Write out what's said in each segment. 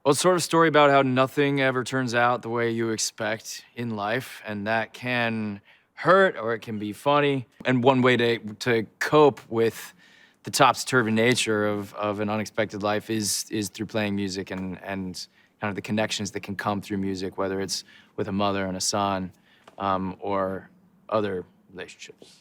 Well, it's sort of a story about how nothing ever turns out the way you expect in life, and that can hurt or it can be funny. And one way to cope with the topsy-turvy nature of an unexpected life is through playing music and kind of the connections that can come through music, whether it's with a mother and a son, or other relationships.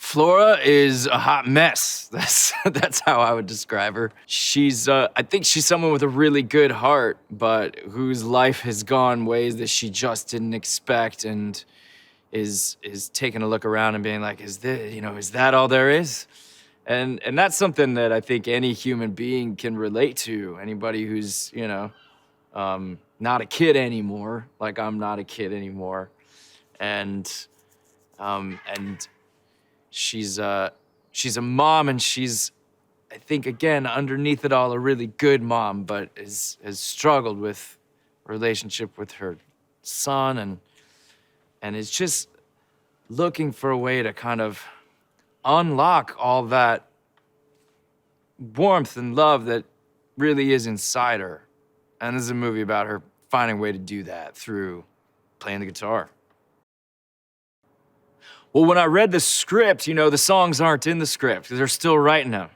Flora is a hot mess. That's how I would describe her. I think she's someone with a really good heart, but whose life has gone ways that she just didn't expect, and is taking a look around and being like, is that all there is? And that's something that I think any human being can relate to. Anybody who's not a kid anymore, like I'm not a kid anymore, and she's a mom, and she's, I think, again, underneath it all, a really good mom, but has struggled with relationship with her son, and is just looking for a way to kind of unlock all that warmth and love that really is inside her. And this is a movie about her finding a way to do that through playing the guitar. Well, when I read the script, the songs aren't in the script because they're still writing them.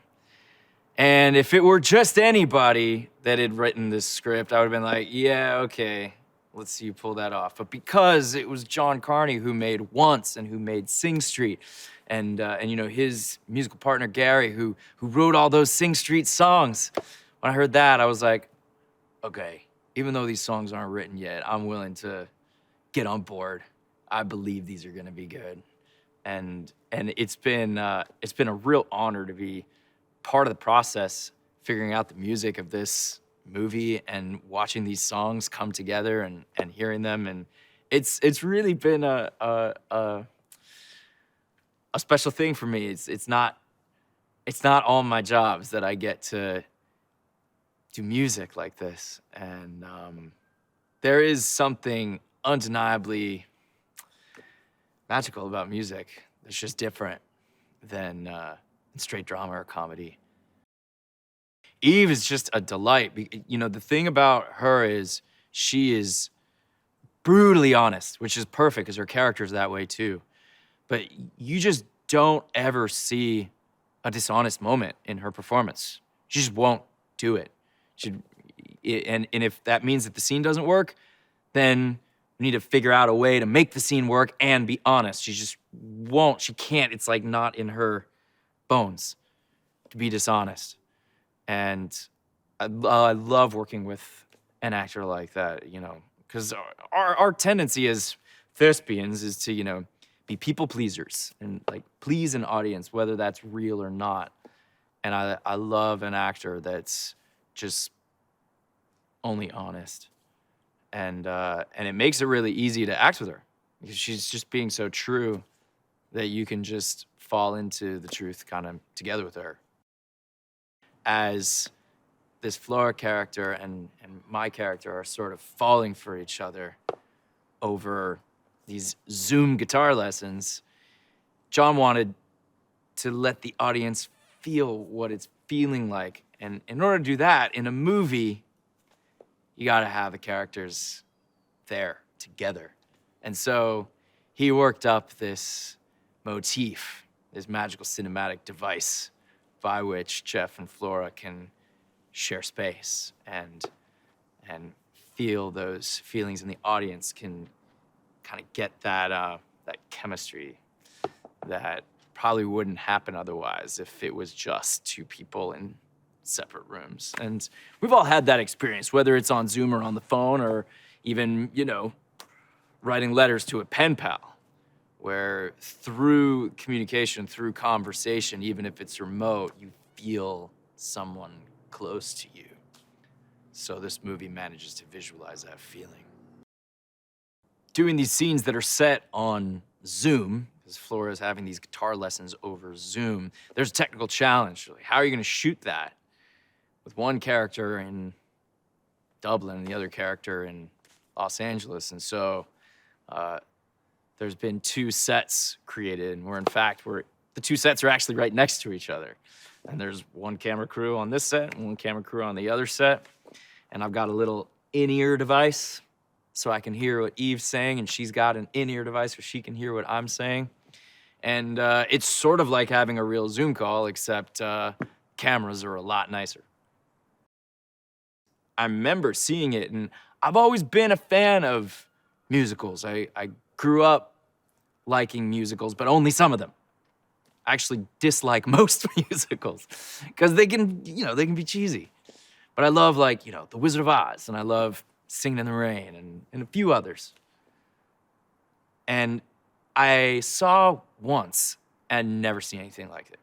And if it were just anybody that had written this script, I would have been like, yeah, okay, let's see you pull that off. But because it was John Carney who made Once and who made Sing Street, and his musical partner Gary who wrote all those Sing Street songs, when I heard that, I was like, okay, even though these songs aren't written yet, I'm willing to get on board. I believe these are gonna be good. And it's been a real honor to be part of the process, figuring out the music of this movie and watching these songs come together and hearing them. And it's really been a special thing for me. It's not all my jobs that I get to do music like this. And there is something undeniably magical about music. It's just different than straight drama or comedy. Eve is just a delight. The thing about her is she is brutally honest, which is perfect because her character is that way too. But you just don't ever see a dishonest moment in her performance. She just won't do it. And if that means that the scene doesn't work, then we need to figure out a way to make the scene work and be honest. She just won't. She can't. It's like not in her bones to be dishonest. And I love working with an actor like that, because our tendency as thespians is to, be people pleasers and like please an audience, whether that's real or not. And I love an actor that's just only honest. And it makes it really easy to act with her because she's just being so true that you can just fall into the truth kind of together with her. As this Flora character and my character are sort of falling for each other over these Zoom guitar lessons, John wanted to let the audience feel what it's feeling like. And in order to do that, in a movie, you gotta have the characters there together. And so he worked up this motif, this magical cinematic device by which Jeff and Flora can share space and feel those feelings, and the audience can kind of get that chemistry that probably wouldn't happen otherwise if it was just two people in separate rooms. And we've all had that experience, whether it's on Zoom or on the phone or even, writing letters to a pen pal, where through communication, through conversation, even if it's remote, you feel someone close to you. So this movie manages to visualize that feeling. Doing these scenes that are set on Zoom, because Flora is having these guitar lessons over Zoom, there's a technical challenge. How are you gonna shoot that with one character in Dublin and the other character in Los Angeles? And so there's been two sets created, and the two sets are actually right next to each other. And there's one camera crew on this set and one camera crew on the other set. and I've got a little in-ear device so I can hear what Eve's saying, and she's got an in-ear device so she can hear what I'm saying. And it's sort of like having a real Zoom call, except cameras are a lot nicer. I remember seeing it, and I've always been a fan of musicals. I grew up liking musicals, but only some of them. I actually dislike most musicals because they can be cheesy. But I love, like, The Wizard of Oz, and I love Singing in the Rain, and a few others. And I saw once and never seen anything like it.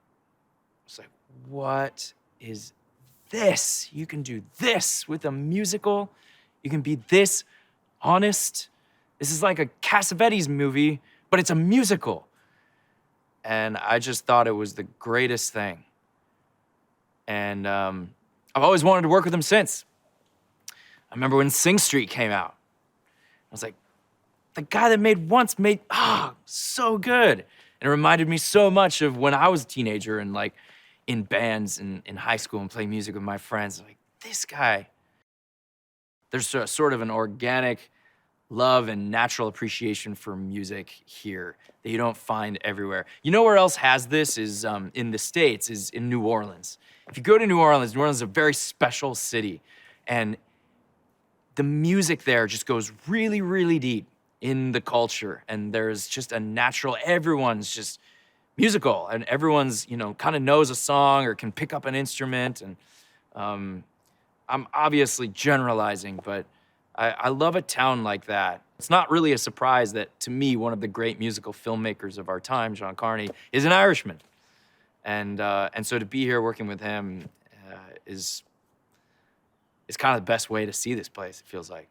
It's like, what is this? You can do this with a musical? You can be this honest? This is like a Cassavetes movie, but it's a musical. And I just thought it was the greatest thing. And I've always wanted to work with him since. I remember when Sing Street came out. I was like, the guy that made Once made, so good. And it reminded me so much of when I was a teenager and, like, in bands in high school and playing music with my friends. Like, this guy. There's a sort of an organic love and natural appreciation for music here that you don't find everywhere. You know where else has this is in the States, is in New Orleans. If you go to New Orleans is a very special city. And the music there just goes really, really deep in the culture. And there's just a natural, everyone's just musical. And everyone's, kind of knows a song or can pick up an instrument. And I'm obviously generalizing, but I love a town like that. It's not really a surprise that, to me, one of the great musical filmmakers of our time, John Carney, is an Irishman. And so to be here working with him is kind of the best way to see this place, it feels like.